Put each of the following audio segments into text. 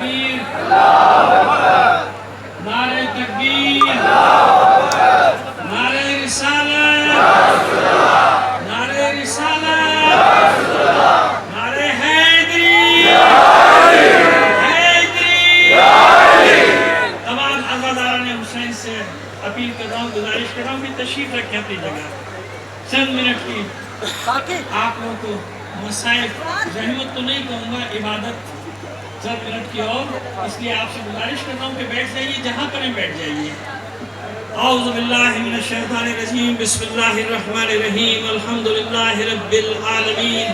نعرہ تکبیر، نعرہ رسالت، نعرہ رسالت، نعرہ حیدری، حیدری۔ تمام عزاداران حسین سے اپیل کر رہا ہوں، گزارش کر رہا ہوں کہ تشریف رکھیں اپنی جگہ۔ چند منٹ کی آپ لوگوں کو مسائل رحمت تو نہیں کہوں گا، عبادت چند منٹ کی اور، اس لیے آپ سے گزارش کرتا ہوں کہ بیٹھ جائیے، جہاں پر ہیں بیٹھ جائیے۔ اعوذ باللہ من الشیطان الرجیم، بسم اللہ الرحمن الرحیم، الحمدللہ رب العالمین،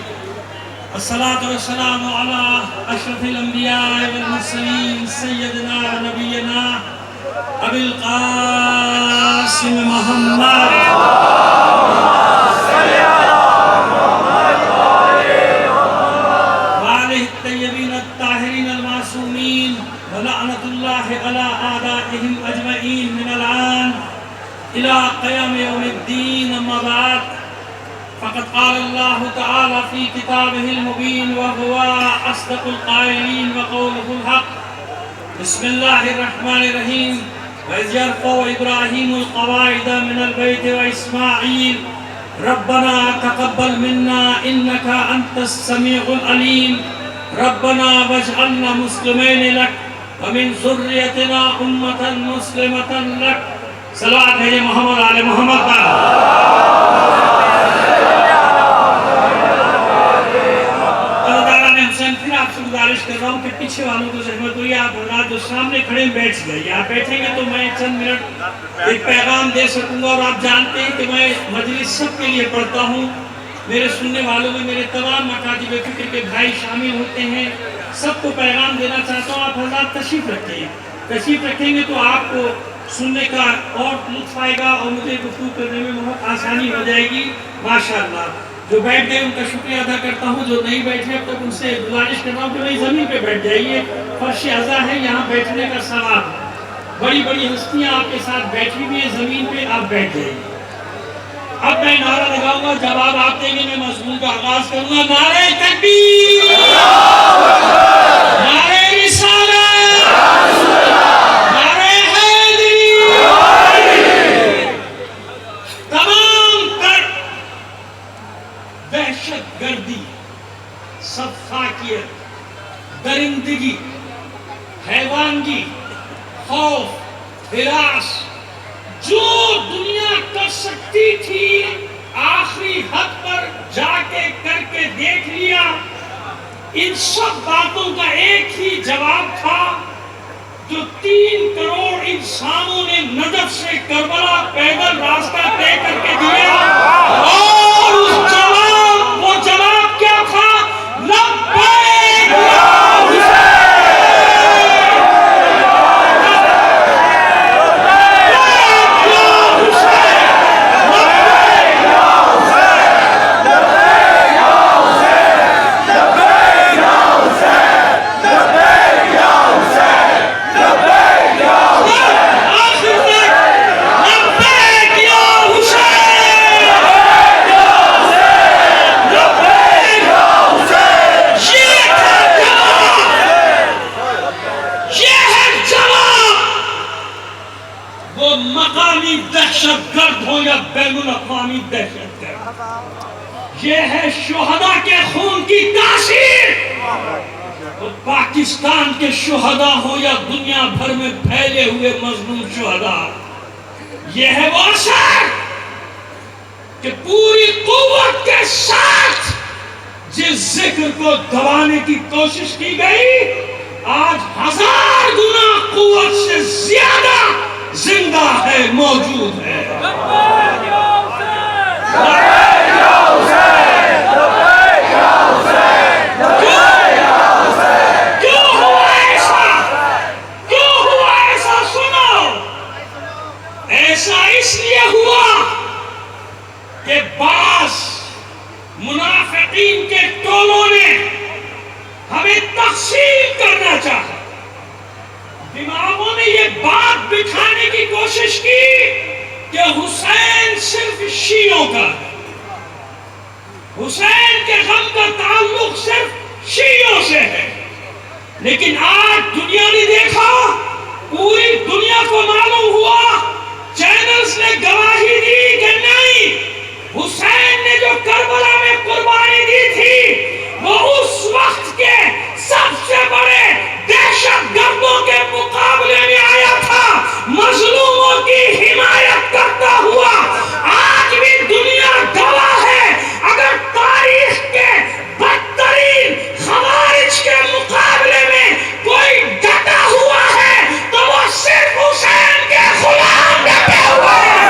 الصلاة والسلام علی اشرف الانبیاء والمرسلین، سیدنا و نبینا ابی القاسم محمد الطیبین الطاہرین المعصومین ولعنت اللہ علی اعدائہم اجمعین من الآن الى قیام یوم الدین، اما بعد فقد قال اللہ تعالی فی کتابہ المبین وہو اصدق القائلین وقولہ الحق۔ بسم اللہ الرحمن الرحیم، وَإِذْ يَرْفَعُ إِبْرَاهِيمُ الْقَوَاعِدَ مِنَ الْبَيْتِ وَإِسْمَاعِيلُ رَبَّنَا تَقَبَّلْ مِنَّا إِنَّكَ أَنْتَ السَّمِيعُ الْعَلِيمُ رَبَّنَا وَاجْعَلْنَا مُسْلِمَيْنِ لَكَ وَمِنْ ذُرِّيَّتِنَا أُمَّةً مُسْلِمَةً لَكَ۔ صلوات ہے محمد آل محمد کا۔ عزاداران حسین، پھر آپ سے گزارش کر رہا ہوں کہ پیچھے والوں کو زحمت ہوئی، آپ حضرات جو سامنے کھڑے بیٹھ جائیے۔ آپ بیٹھیں گے تو میں چند منٹ ایک پیغام دے سکوں گا، اور آپ جانتے ہیں کہ میں مجلس سب کے لیے پڑھتا ہوں، میرے سننے والوں میں میرے تمام مکاتب فکر کے بھائی شامل ہوتے ہیں، سب کو پیغام دینا چاہتا ہوں۔ آپ حضرات تشریف رکھیں، تشریف رکھیں گے تو آپ کو سننے کا اور لطف آئے گا، اور مجھے گفتگو کرنے میں بہت آسانی ہو جائے گی ماشاءاللہ۔ جو بیٹھ گئے ان کا شکریہ ادا کرتا ہوں، جو نہیں بیٹھے اب تک ان سے گزارش کر رہا ہوں کہ بھائی زمین پہ بیٹھ جائیے، فرش عزا ہے، یہاں بیٹھنے کا ثواب۔ بڑی بڑی ہستیاں آپ کے ساتھ بیٹھی ہوئی ہیں، زمین پہ آپ بیٹھ جائیے۔ اب میں نعرہ لگاؤں گا، جواب آپ دیں گے، میں مضمون کا آغاز کروں گا۔ نعرہ تکبیر، نعرہ رسالت، نعرہ حیدری۔ تمام تر دہشت گردی، سفاکیت، درندگی، حیوانگی، خوف، ہراس، جو دنیا کر سکتی تھی آخری حد پر جا کے کر کے دیکھ لیا۔ ان سب باتوں کا ایک ہی جواب تھا جو 3 کروڑ انسانوں نے نجف سے کربلا پیدل راستہ طے کر کے دیا، اور وہ جواب کیا تھا؟ لبیک یا حسین۔ مقامی دہشت گرد ہو یا بین الاقوامی دہشت گرد، یہ ہے شہداء کے خون کی تاثیر۔ وہ پاکستان کے شہداء ہو یا دنیا بھر میں پھیلے ہوئے مظلوم شہداء، یہ ہے وہ اثر کہ پوری قوت کے ساتھ جس ذکر کو دبانے کی کوشش کی گئی، آج 1000 گنا قوت سے زیادہ زندہ ہے، موجود ہے۔ لبیک یا حسین، لبیک یا حسین، لبیک یا حسین، لبیک یا حسین۔ کیوں ہوا ایسا؟ کیوں ہوا ایسا؟ سنو، ایسا اس لیے ہوا کہ بعض منافقین کے ٹولوں نے ہمیں تقسیم کرنا چاہا، دماغوں نے یہ بات بٹھانے کی کوشش کی کہ حسین صرف شیعوں کا ہے، حسین کے غم کا تعلق صرف شیعوں سے ہے، لیکن آج دنیا نے دیکھا، پوری دنیا کو معلوم ہوا، چینلز نے گواہی دی کہ نہیں، حسین نے جو کربلا میں قربانی دی تھی وہ اس وقت کے سب سے بڑے دہشت گردوں کے مقابلے میں آیا تھا، مظلوموں کی حمایت کرتا ہوا۔ آج بھی دنیا گواہ ہے، اگر تاریخ کے بدترین خوارج کے مقابلے میں کوئی ڈٹا ہوا ہے تو وہ صرف حسین کے غلام ڈٹے ہوئے ہیں۔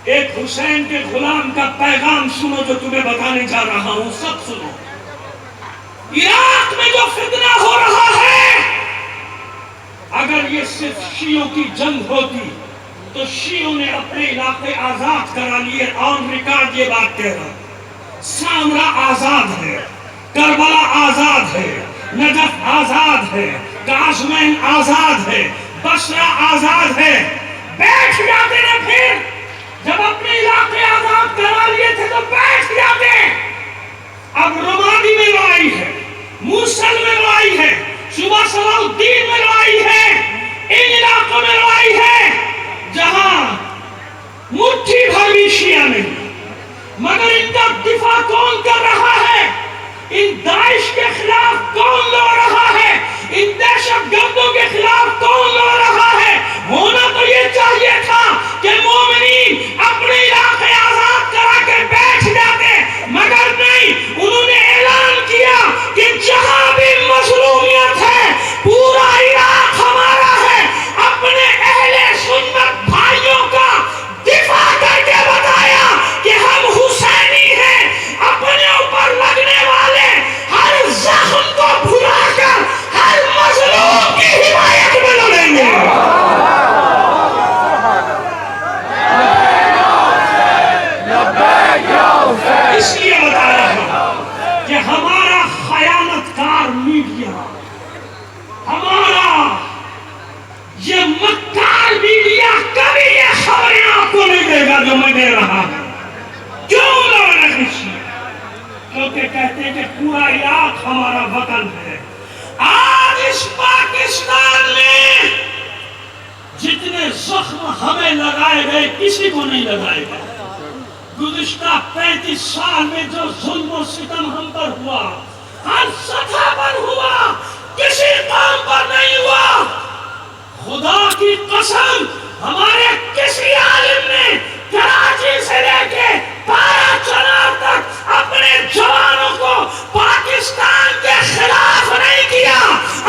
ایک حسین کے غلام کا پیغام سنو جو تمہیں بتانے جا رہا ہوں، سب سنو۔ عراق میں جو فتنہ ہو رہا ہے، اگر یہ صرف شیعوں کی جنگ ہوتی تو شیعوں نے اپنے علاقے آزاد کرا لیے۔ آن ریکارڈ یہ بات کہہ رہا، سامرا آزاد ہے، کربلا آزاد ہے، نجف آزاد ہے، قازوین آزاد ہے، بصرہ آزاد ہے۔ بیٹھ جاتے نا، پھر جب اپنے علاقے آزاد کرا لیے تھے تو بیٹھ جاتے۔ اب رمادی میں لڑائی ہے، موصل میں لڑائی ہے، صوبہ صلاح الدین میں لڑائی ہے، ان علاقوں میں لڑائی ہے جہاں مٹھی بھر بھی شیعہ نہیں، مگر ان کا دفاع کون کر رہا ہے؟ ان داعش کے خلاف کون لڑ رہا ہے؟ ان دہشت گردوں کے خلاف کون لڑ رہا ہے؟ ہونا تو یہ چاہیے تھا کہ مومنین اپنے علاقے آزاد کرا کے بیٹھ جاتے، مگر نہیں، انہوں نے اعلان کیا کہ جہاں بھی مظلومیت ہے پورا عراق ہمارا ہے۔ اپنے اہل سنت بھائیوں کا دفاع کر کے بتایا کہ ہم حسینی ہیں، اپنے اوپر لگنے والے ہر زخم کو بھلا کر ہر مظلوم کی حمایت میں لڑیں گے۔ اس لیے بتا رہا ہوں کہ ہمارا خیانت کار میڈیا، ہمارا یہ مکار میڈیا کبھی یہ خبریں آپ کو نہیں دے گا جو میں دے رہا ہوں۔ کیوں لڑ رہے ہیں؟ کیونکہ کہتے ہیں کہ پورا عراق ہمارا وطن ہے۔ آج اس پاکستان میں جتنے زخم ہمیں لگائے گئے کسی کو نہیں لگائے گئے۔ گزشتہ 35 سال میں جو ظلم و ستم ہم پر ہوا، ہر سطح پر ہوا، کسی قوم پر نہیں ہوا۔ خدا کی قسم، ہمارے کسی عالم نے کراچی سے لے کے پارا چنار تک اپنے جوانوں کو پاکستان کے خلاف نہیں کیا،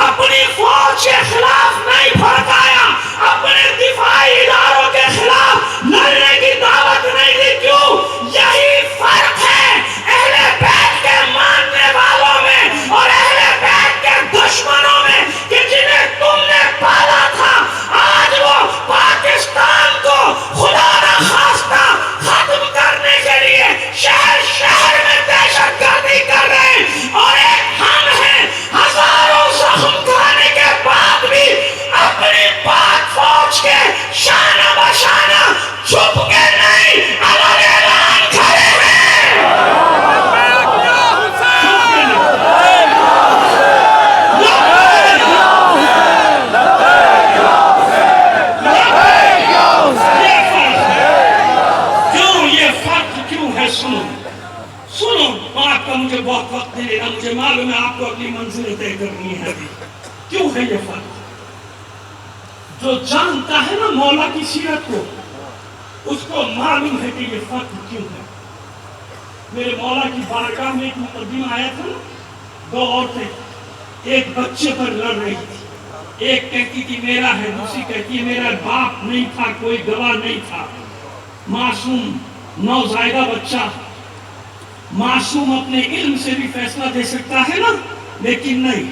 اپنی فوج کے خلاف نہیں بھڑکایا، اپنے دفاعی اداروں کے خلاف لڑنے کی دعوت نہیں دی۔ کیوں؟ یہی فرق ہے اہل بیت کے ماننے والوں میں اور اہل بیت کے دشمنوں میں کہ جنہیں تم نے پالا تھا، آج وہ پاکستان کو خدا نہ خواستہ ختم کرنے کے لیے شہر شہر میں دہشت گردی کر رہے ہیں، اور ایک ہم ہیں ہزاروں زخم کھانے کے بعد بھی اپنی پاک فوج کے شانہ بشانہ چھپ کے نہیں، الگ اعلان کھڑے ہیں۔ سنو، بات کا مجھے بہت وقت دے لینا، مجھے معلوم ہے آپ کو اپنی منزل طے کرنی ہے۔ کیوں ہے یہ فرق؟ جو جانتا ہے نا مولا کی سیرت کو، اس کو معلوم ہے کہ یہ فرق کیوں ہے۔ میرے مولا کی بارگاہ میں ایک مقدمہ آیا تھا نا، 2 عورتیں ایک بچے پر لڑ رہی تھی، ایک کہتی تھی میرا ہے، دوسری کہتی ہے میرا باپ نہیں تھا، کوئی گواہ نہیں تھا۔ معصوم نوزائیدہ بچہ، معصوم اپنے علم سے بھی فیصلہ دے سکتا ہے نا، لیکن نہیں،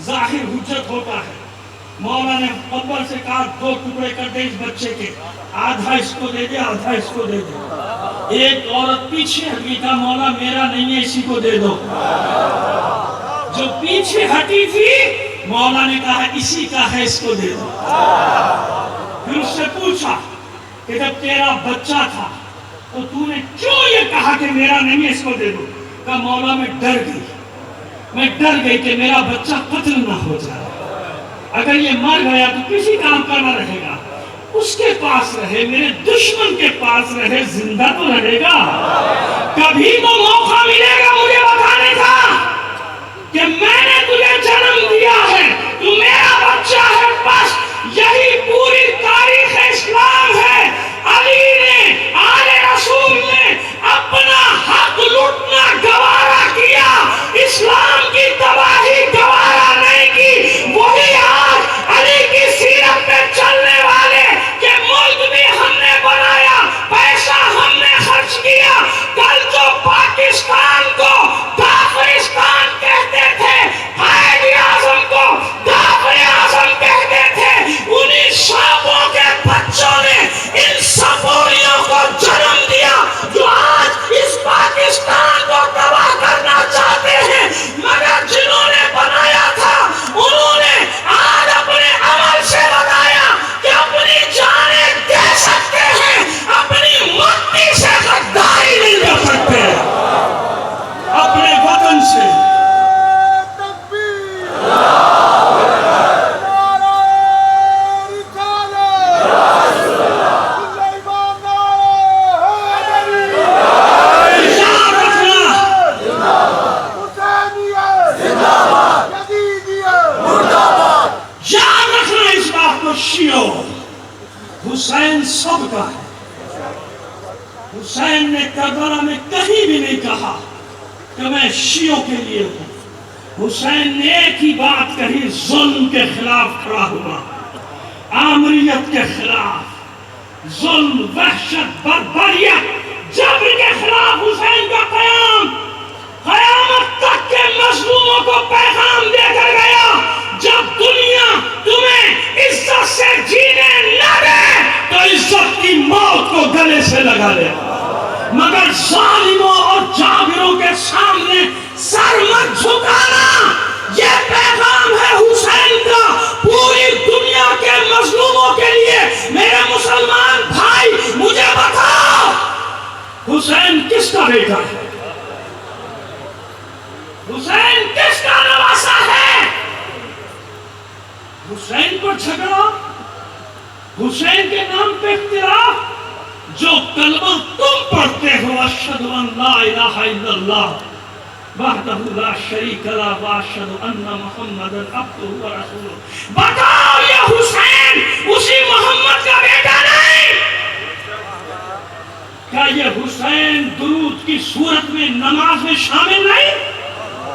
ظاہر حجت ہوتا ہے۔ مولا نے قبر سے کہا 2 ٹکڑے کر دے اس بچے کے، آدھا اس کو دے دے، آدھا اس کو دے دے۔ ایک عورت پیچھے ہٹی تھا، مولا میرا نہیں ہے اسی کو دے دو. جو پیچھے ہٹی تھی مولا نے کہا اسی کا ہے اس کو دے دو. پھر اس سے پوچھا کہ جب تیرا بچہ تھا تو تو نے کیوں یہ کہا کہ میرا نہیں ہے اس کو دے دو؟ کہا مولا میں ڈر گئی کہ میرا بچہ قتل نہ ہو جائے، اگر یہ مر گیا تو کسی کام کا نہ رہے گا، اس کے پاس رہے، میرے دشمن کے پاس رہے، زندہ تو رہے گا. کبھی تو موقع ملے گا مجھے بتانے کا کہ میں نے تجھے جنم دیا ہے، تو میرا بچہ ہے. بس یہی پوری تاریخ اسلام ہے. علی نے، آل رسول نے اپنا حق لوٹنا گوارا کیا، اسلام کی تباہی گوارا نہیں کی. وہی آج علی کی سیرت پہ چلنے والے کہ ملک بھی ہم نے بنایا، پیسہ ہم نے خرچ کیا. کل جو پاکستان کو کافرستان کہتے تھے، قائد اعظم کو کافر اعظم کہتے تھے، انہی سانپوں کے بچوں نے ان سپوریوں کو جنم دیا جو آج اس پاکستان کو تباہ کرنا چاہتے ہیں. مگر جنہوں نے بنایا تھا انہوں نے آج اپنے عمل سے بتایا کہ اپنی جانیں دے سکتے ہیں، اپنی مٹی سے غداری نہیں کر سکتے، اپنے وطن سے. حسین سب کا ہے. حسین نے کربلا میں کہیں بھی نہیں کہا کہ میں شیعوں کے لیے ہوں. حسین نے ایک ہی بات کہی، ظلم کے خلاف کھڑا ہوا، آمریت کے خلاف، ظلم، وحشت، بربریت، جبر کے خلاف حسین کا قیام قیامت تک کے مظلوموں کو پیغام دے کر گیا. جب دنیا تمہیں عزت سے جینے نہ دے تو عزت کی موت کو گلے سے لگا لے، مگر ظالموں اور جابروں کے سامنے سر مت جھکانا. یہ پیغام ہے حسین کا پوری دنیا کے مظلوموں کے لیے. میرے مسلمان بھائی مجھے بتاؤ، حسین کس کا بیٹا ہے؟ حسین کس کا نواسا ہے؟ حسین پر جھگڑا، حسین کے نام پہ اختلاف. جو کلمہ تم پڑھتے ہو، اشہد ان لا الہ الا اللہ وحدہ لا شریک لہ واشہد ان محمدًا عبدہ ورسولہ، بتاؤ یہ حسین اسی محمد کا بیٹا نہیں؟ کیا یہ حسین درود کی صورت میں نماز میں شامل نہیں؟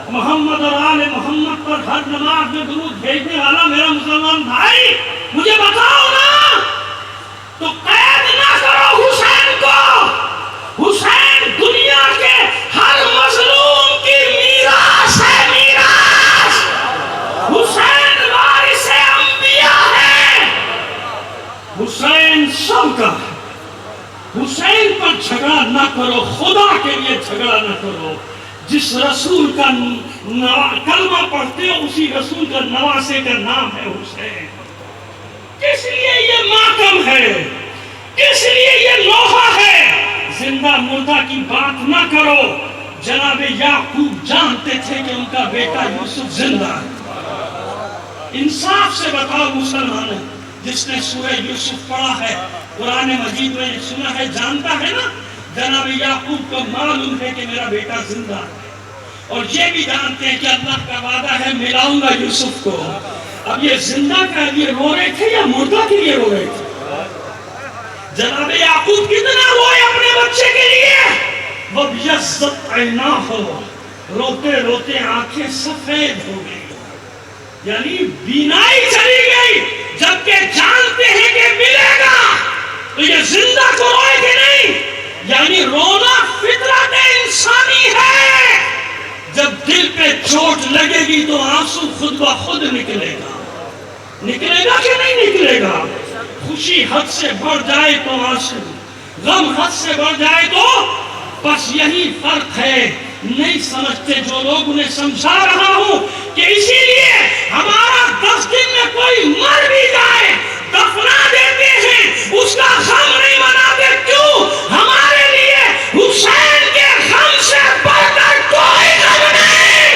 محمد اور آل محمد پر ہر نماز میں درود بھیجنے والا میرا مسلمان بھائی مجھے بتاؤ نا. تو قید نہ کرو حسین کو. حسین دنیا کے ہر مظلوم کی میراث ہے، میراث. حسین وارث انبیاء ہے. حسین سب کا ہے. حسین پر جھگڑا نہ کرو، خدا کے لیے جھگڑا نہ کرو. جس رسول کا کلمہ پڑھتے ہو اسی رسول کا نواسے کا نام ہے حسین. کس لیے یہ ماتم ہے، کس لیے یہ لوحہ ہے؟ زندہ مردہ کی بات نہ کرو. جناب یعقوب جانتے تھے کہ ان کا بیٹا یوسف زندہ ہے. انصاف سے بتاؤ مسلمانوں، جس نے سورہ یوسف پڑھا ہے، قرآن مجید میں سنا ہے، جانتا ہے نا جناب یعقوب کو معلوم ہے کہ میرا بیٹا زندہ ہے، اور یہ بھی جانتے ہیں کہ اللہ کا وعدہ ہے ملاؤں گا یوسف کو. اب یہ زندہ کے لیے رو رہے تھے یا مردہ کے لیے رو رہے تھے؟ جناب یعقوب کتنا روئے اپنے بچے کے لیے. وَبْيَضَّتْ عَيْنَاهُ، روتے روتے آنکھیں سفید ہو گئی، یعنی بینائی چلی گئی. جبکہ جانتے ہیں کہ ملے گا تو یہ زندہ کو روئے کہ نہیں؟ یعنی رونا فطرت انسانی ہے. جب دل پہ چوٹ لگے گی تو آنسو خود بخود نکلے گا. نکلے گا کہ نہیں نکلے گا؟ خوشی حد سے بڑھ جائے تو آنسو، غم حد سے بڑھ جائے تو بس یہی فرق ہے. نہیں سمجھتے جو لوگ انہیں سمجھا رہا ہوں کہ اسی لیے ہمارا 10 دن میں کوئی مر بھی جائے دفنا دیتے ہیں, اس کا غم نہیں مناتے. کیوں؟ ہمارے لیے حسین کے غم سے بڑھ کر کوئی غم نہیں.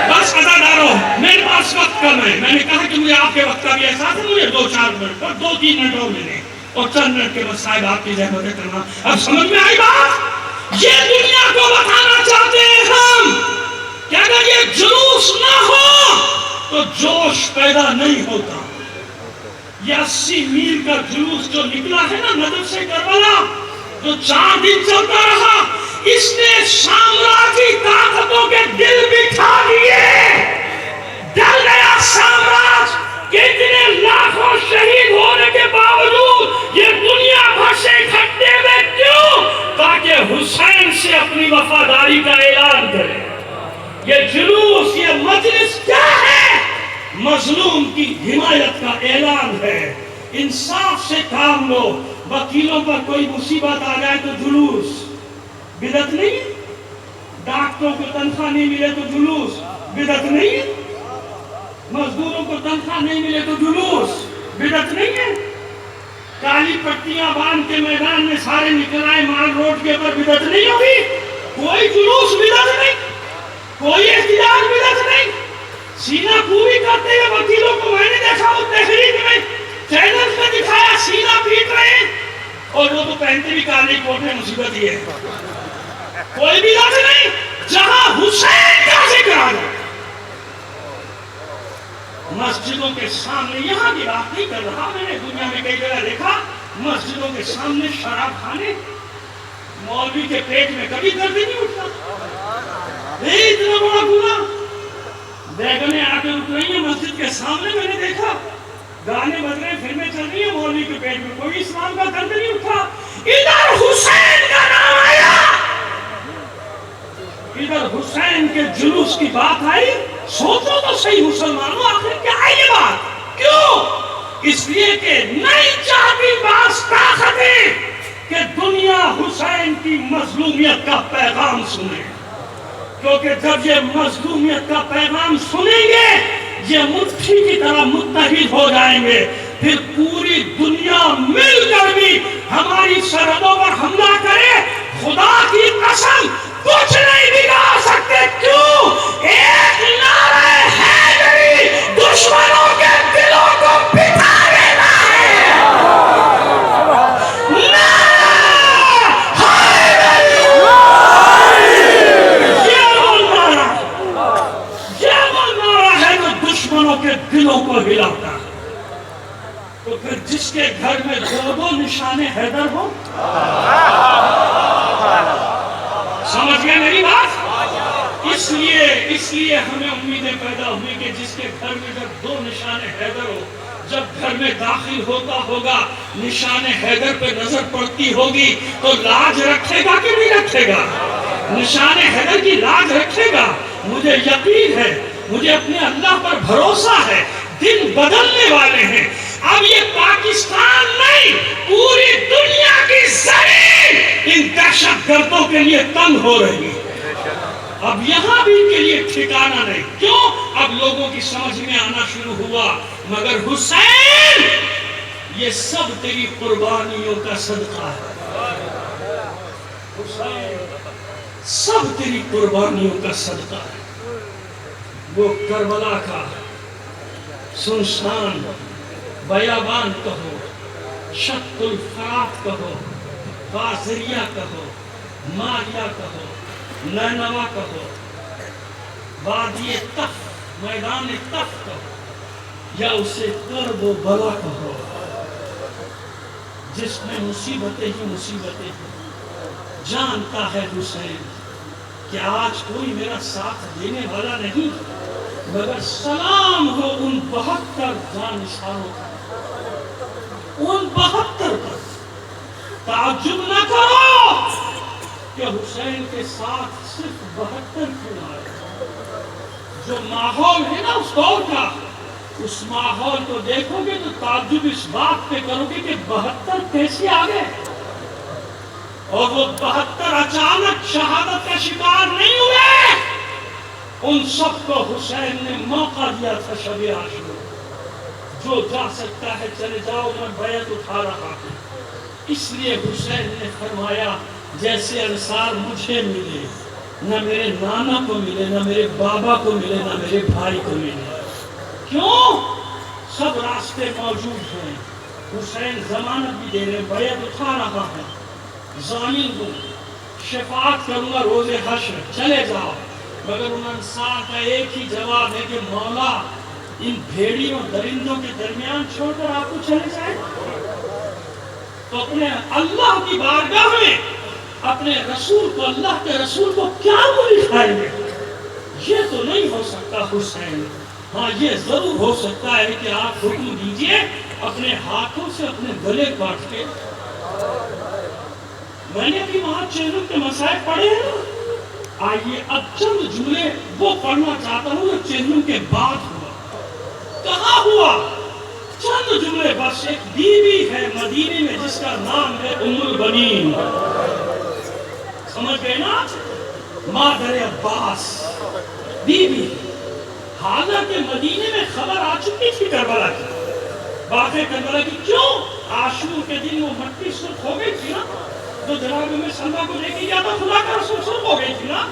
بس عزادارو, میرے پاس وقت کم ہے. میں نے کہا کہ مجھے آپ کے وقت کا بھی احساس ہے, مجھے 2-4 منٹ پر 2-3 منٹ اور ملے اور چند منٹ کے بعد صاحب آپ کی زحمتیں کرنا. اب سمجھ میں آئی بات؟ یہ دنیا کو بتانا چاہتے ہیں ہم کہ اگر یہ جلوس نہ ہو تو جوش پیدا نہیں ہوتا. یہ 80 میل کا جلوس جو نکلا ہے نا نجف سے کربلا, جو 4 دن چلتا رہا, اس نے سامراجی طاقتوں کے دل بٹھا دیے. ڈر گیا سامراج کہ اتنے لاکھوں شہید ہونے کے باوجود یہ دنیا بھر سے اکٹھے ہوئے. کیوں؟ تاکہ حسین سے اپنی وفاداری کا اعلان کرے. یہ جلوس, یہ مجلس کیا ہے؟ مظلوم کی حمایت کا اعلان ہے. انصاف سے کام لو. وکیلوں پر کوئی مصیبت آ جائے تو جلوس بدعت نہیں ہے. ڈاکٹروں کو تنخواہ نہیں ملے تو جلوس بدعت نہیں ہے. مزدوروں کو تنخواہ نہیں ملے تو جلوس بدعت نہیں ہے. کالی پٹیاں باندھ کے میدان میں سارے نکل آئے مال روڈ کے اوپر بدعت نہیں ہوگی. کوئی جلوس بدعت نہیں, کوئی احتجاج بدعت نہیں. سینہ پوری کرتے ہیں وکیلوں کو میں نے دیکھا وہ تحریک میں چینل میں دکھایا سینہ پیٹ رہے ہیں, اور وہ تو پہنتے بھی کالی کوٹ میں. مصیبت یہ ہے کوئی بدعت نہیں جہاں حسین کا ذکر آ جائے. مسجدوں کے سامنے, یہاں کی بات نہیں کر رہا, میں نے دنیا میں کئی جگہ دیکھا مسجدوں کے سامنے شراب خانے. مولوی کے پیٹ میں کبھی درد نہیں اٹھتا. اتنا بڑا گناہ. بیگنیں آ کے اٹھ رہی ہیں مسجد کے سامنے, میں نے دیکھا گانے بج رہے ہیں, فلمیں چل رہی ہیں, مولوی کے پیٹ میں کوئی اسلام کا درد نہیں اٹھا. ادھر حسین کا نام آیا, ادھر حسین کے جلوس کی بات آئی. سوچو تو صحیح مسلمانوں, آخر کیا ہے یہ بات؟ کیوں؟ اس لیے کہ نہیں چاہتی بعض طاقتیں کہ دنیا حسین کی مظلومیت کا پیغام سنے. کیونکہ جب یہ مظلومیت کا پیغام سنیں گے یہ مٹھی کی طرح متحد ہو جائیں گے. پھر پوری دنیا مل کر بھی ہماری سرحدوں پر حملہ کرے, خدا کی قسم کچھ نہیں بگاڑ سکتے. کیوں؟ ایک نعرہ حیدری دشمنوں کے دلوں کو بٹھا دینا ہے. یہ وہ نعرہ ہے جو دشمنوں کے دلوں کو ہلاتا ہے. تو پھر جس کے گھر میں 2 نشان حیدر ہو, سمجھ گئے میری بات؟ اس لیے ہمیں امیدیں پیدا ہوئی کہ جس کے گھر میں جب 2 نشان حیدر ہو, جب گھر میں داخل ہوگا نشان حیدر پہ نظر پڑتی ہوگی تو لاج رکھے گا کہ نہیں رکھے گا؟ نشان حیدر کی لاج رکھے گا. مجھے یقین ہے, مجھے اپنے اللہ پر بھروسہ ہے, دن بدلنے والے ہیں. اب یہ پاکستان نہیں, پوری دنیا کی زمین ان دہشت گردوں کے لیے تنگ ہو رہی ہے. اب یہاں بھی ان کے لیے ٹھکانہ نہیں. کیوں؟ اب لوگوں کی سمجھ میں آنا شروع ہوا مگر حسین یہ سب تیری قربانیوں کا صدقہ ہے. حسین سب تیری قربانیوں کا صدقہ ہے. وہ کربلا کا سنسان بیابان کہو, شق الفرات کہو, بازریہ کہو, ماریہ کہو, نینوا کہو, وادی تف, میدان تف کہو, یا اسے کرب و بلا کہو, جس میں مصیبتیں ہی مصیبتیں ہیں. جانتا ہے حسین کہ آج کوئی میرا ساتھ دینے والا نہیں, مگر سلام ہو ان 72 جانشانوں کا, ان 72 پر. تعجب نہ کرو کہ حسین کے ساتھ صرف 72 کیوں آئے. جو ماحول ہے نا اس دور کا, اس ماحول کو دیکھو گے تو تعجب اس بات پہ کرو گے کہ 72 کیسے آ گئے، اور وہ 72 اچانک شہادت کا شکار نہیں ہوئے، ان سب کو حسین نے موقع دیا تھا شب عاشور، جو جا سکتا ہے چلے جاؤ، میں بیعت اٹھا رہا ہوں۔ اس لیے حسین نے فرمایا جیسے انصار مجھے ملے، نہ میرے نانا کو ملے، نہ میرے بابا کو ملے، نہ میرے بھائی کو ملے۔ کیوں؟ سب راستے موجود ہیں، حسین ضمانت بھی دے رہے، بیعت اٹھا رہا ہے، ضامن ہوں، شفاعت کروں گا روز حشر، چلے جاؤ۔ مگر ان انصار کا ایک ہی جواب ہے کہ مولا ان بھیڑیوں درندوں کے درمیان چھوڑ کر آپ کو چلے جائیں، تو اپنے اللہ کی بارگاہ میں اپنے رسول کو، اللہ کے رسول کو کیا مولی کھائیں گے؟ یہ تو نہیں ہو سکتا حسین۔ ہاں یہ ضرور ہو سکتا ہے کہ آپ حکم دیجئے اپنے ہاتھوں سے اپنے گلے کاٹ کے۔ میں نے بھی وہاں چہلم کے مسائل پڑھے ہیں، آئیے اب چند جملے وہ پڑھنا چاہتا ہوں جو چہلم کے بعد ہوا۔ کہاں ہوا؟ چند جملے بس۔ ایک بیوی ہے مدینے میں جس کا نام ہے ام البنین، سمجھ گئے نا؟ مادر عباس بیوی، حالانکہ مدینے میں خبر آ چکی تھی کربلا کی، واقعہ کربلا کی۔ کیوں؟ عاشور کے دن وہ مٹی سرخ ہو گئی تھی نا، تو جناب میں سلمہ کو لے کے گیا تھا، خدا کا رسول سرخ ہو گئی تھی نا۔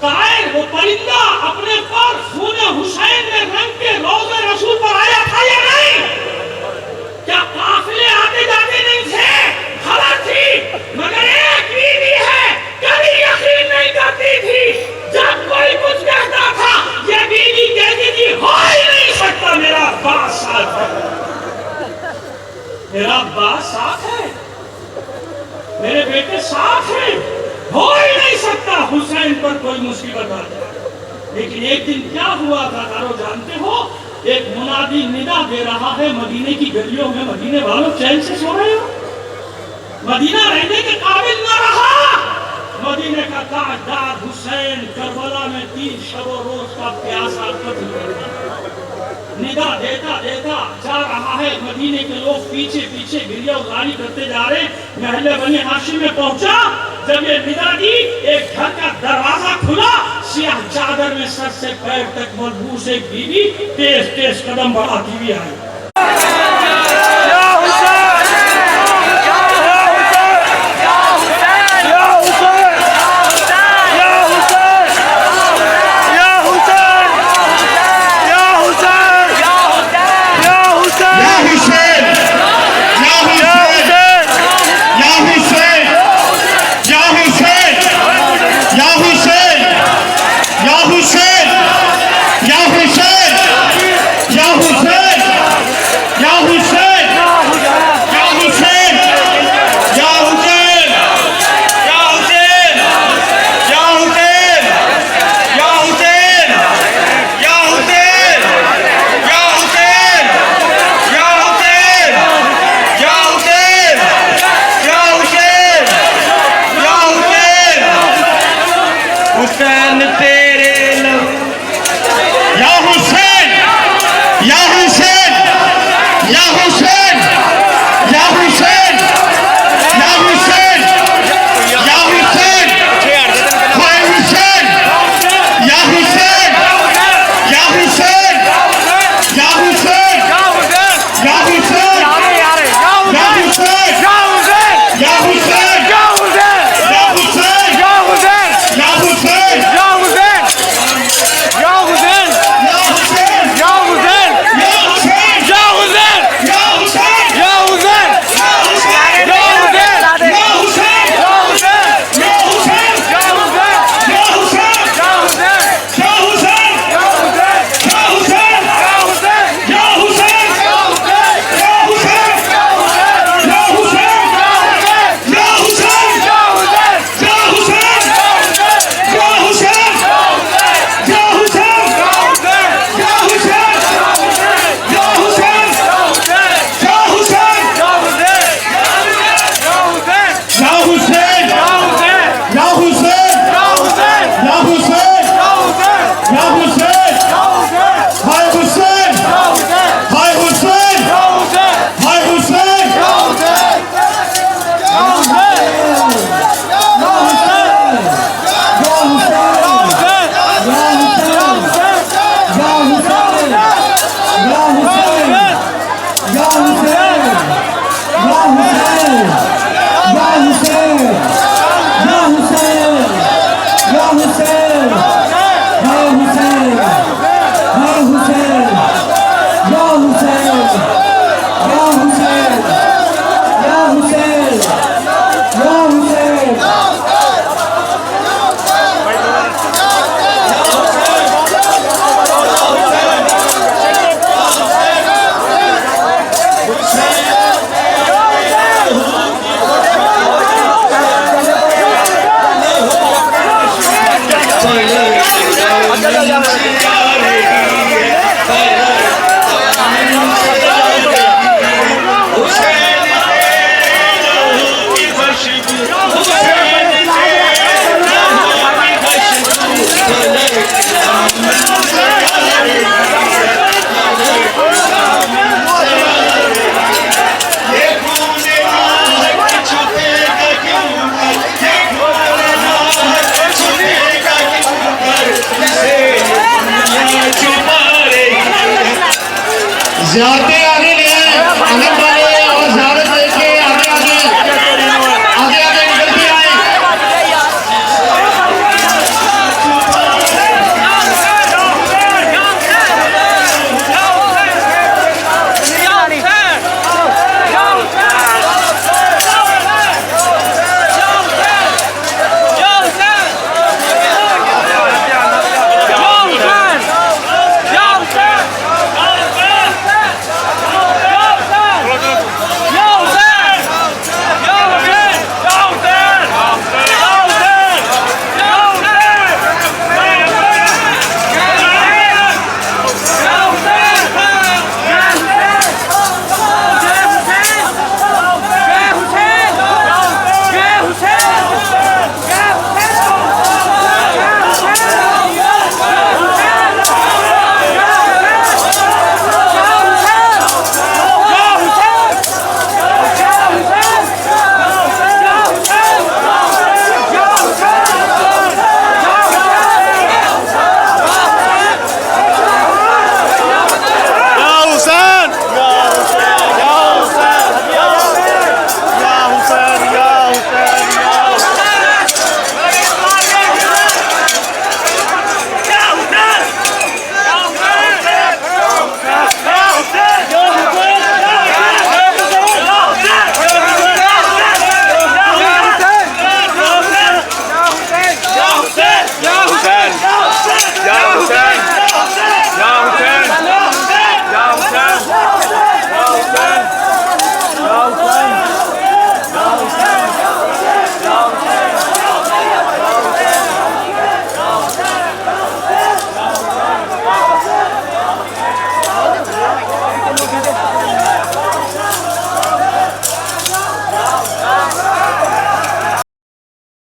طائر وہ پرندہ اپنے پر خون حسین میں رنگ کے روز رسول پر آیا تھا یا نہیں؟ کیا قافلے آتے جاتے نہیں تھے؟ خبر تھی، مگر ایک بیوی ہے کبھی یقین نہیں کرتی تھی، جب کوئی کچھ کہتا تھا یہ بیوی کہتی تھی ہو ہی نہیں سکتا، میرا عباس ساتھ ہے، میرا عباس ساتھ ہے، میرے بیٹے ساتھ ہیں، ہو ہی نہیں سکتا حسین پر کوئی مصیبت آ جائے۔ لیکن ایک دن کیا ہوا تھا دارو جانتے ہو؟ ایک منادی ندا دے رہا ہے مدینے کی گلیوں میں، مدینے والوں چین سے سو رہے ہو؟ مدینہ رہنے کے قابل نہ رہا، مدینے کا تاجدار حسین کربلا میں 3 شب و روز کا پیاسا قتل کر دیا۔ ندا دیتا دیتا جا رہا ہے، مدینے کے لوگ پیچھے پیچھے گریہ ازاری کرتے جا رہے ہیں، محلے بنی ہاشم میں پہنچا، جب یہ ندا دی ایک گھر کا دروازہ کھلا، سیاہ چادر میں سر سے پیر تک ملبوس ایک بیوی تیز تیز قدم بڑھاتی ہوئی آئی۔ زیادہ